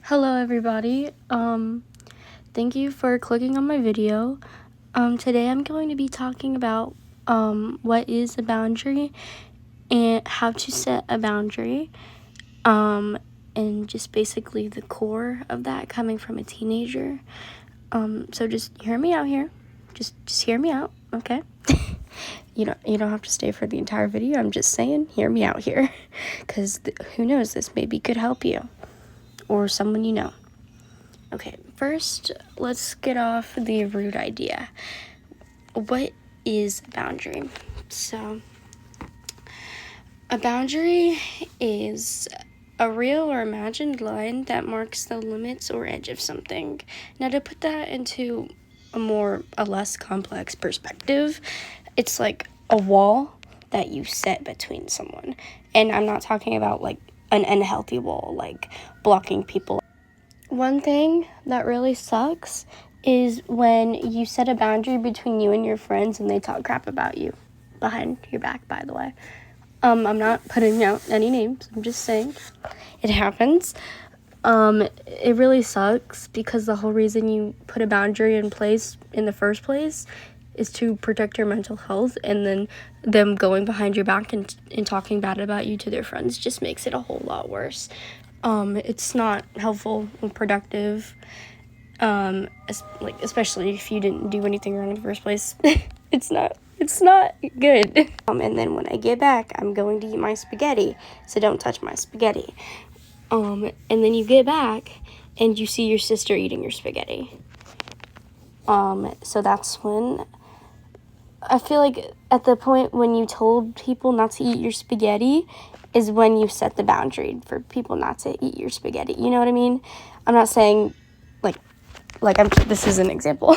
Hello everybody, thank you for clicking on my video. Today I'm going to be talking about what is a boundary and how to set a boundary, and just basically the core of that coming from a teenager. So just hear me out here, just hear me out, okay? You don't have to stay for the entire video. I'm just saying, hear me out here, because who knows, this maybe could help you or someone you know. Okay, first, let's get off the root idea. What is a boundary? So, a boundary is a real or imagined line that marks the limits or edge of something. Now, to put that into a less complex perspective, it's like a wall that you set between someone. And I'm not talking about like an unhealthy wall, like blocking people. One thing that really sucks is when you set a boundary between you and your friends and they talk crap about you behind your back, by the way. I'm not putting out any names. I'm just saying it happens. It really sucks because the whole reason you put a boundary in place in the first place is to protect your mental health, and then them going behind your back and talking bad about you to their friends just makes it a whole lot worse. It's not helpful or productive, especially if you didn't do anything wrong in the first place. It's not good. And then when I get back, I'm going to eat my spaghetti, so don't touch my spaghetti. And then you get back and you see your sister eating your spaghetti. So that's when I feel like at the point when you told people not to eat your spaghetti is when you set the boundary for people not to eat your spaghetti. You know what I mean? I'm not saying this is an example.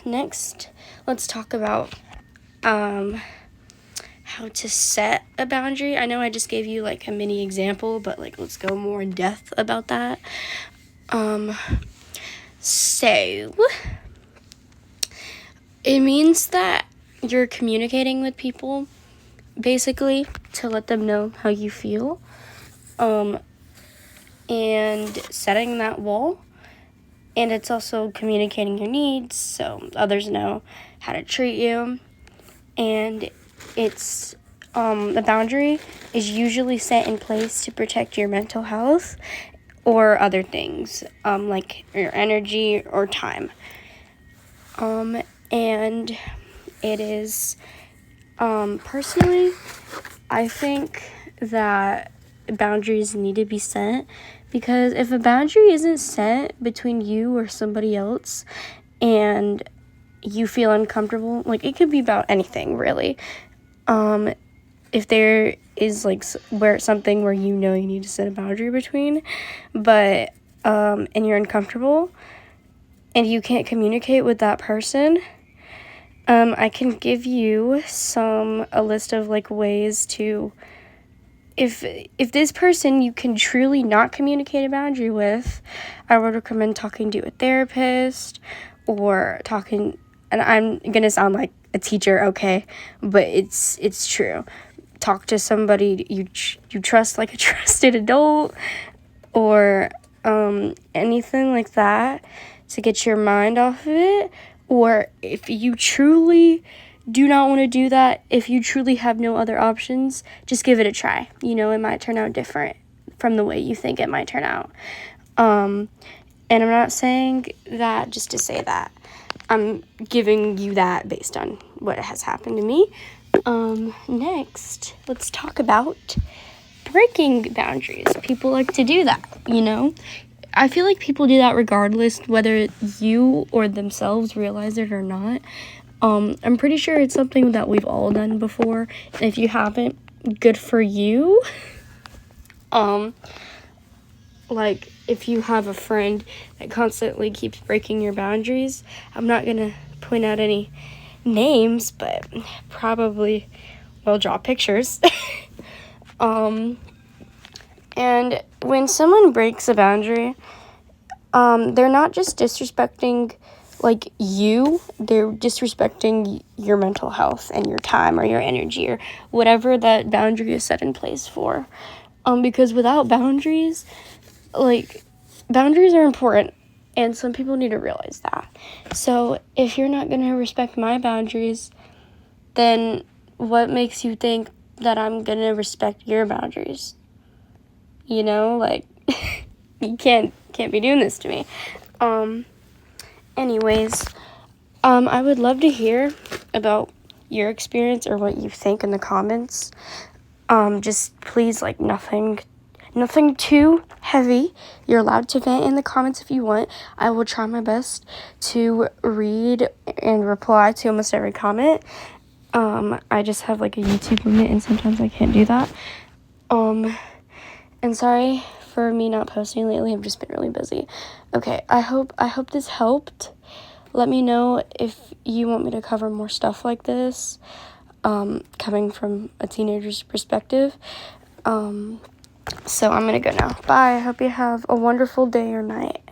Next, let's talk about how to set a boundary. I know I just gave you like a mini example, but like let's go more in depth about that. So it means that you're communicating with people basically to let them know how you feel, and setting that wall. And it's also communicating your needs so others know how to treat you. And it's the boundary is usually set in place to protect your mental health or other things, like your energy or time. And it is, personally, I think that boundaries need to be set, because if a boundary isn't set between you or somebody else and you feel uncomfortable, like it could be about anything really. If there is like something where you know you need to set a boundary between, but and you're uncomfortable and you can't communicate with that person, I can give you a list of like ways to, if this person you can truly not communicate a boundary with, I would recommend talking to a therapist or talking, and I'm gonna sound like a teacher, okay, but it's true. Talk to somebody you trust, like a trusted adult, or anything like that to get your mind off of it. Or if you truly do not want to do that, if you truly have no other options, just give it a try. You know, it might turn out different from the way you think it might turn out. And I'm not saying that just to say that. I'm giving you that based on what has happened to me. Next, let's talk about breaking boundaries. People like to do that, you know? I feel like people do that regardless whether you or themselves realize it or not. I'm pretty sure it's something that we've all done before. And if you haven't, good for you. Like if you have a friend that constantly keeps breaking your boundaries, I'm not gonna point out any names, but probably will draw pictures. And when someone breaks a boundary, they're not just disrespecting like you, they're disrespecting your mental health and your time or your energy or whatever that boundary is set in place for. Because without boundaries, like, boundaries are important, and some people need to realize that. So if you're not going to respect my boundaries, then what makes you think that I'm going to respect your boundaries? You know, like, you can't be doing this to me. Anyways, I would love to hear about your experience or what you think in the comments. Just please, like, nothing too heavy. You're allowed to vent in the comments if you want. I will try my best to read and reply to almost every comment. I just have, like, a YouTube limit, and sometimes I can't do that. And sorry for me not posting lately. I've just been really busy. Okay, I hope this helped. Let me know if you want me to cover more stuff like this, coming from a teenager's perspective. So I'm gonna go now. Bye. I hope you have a wonderful day or night.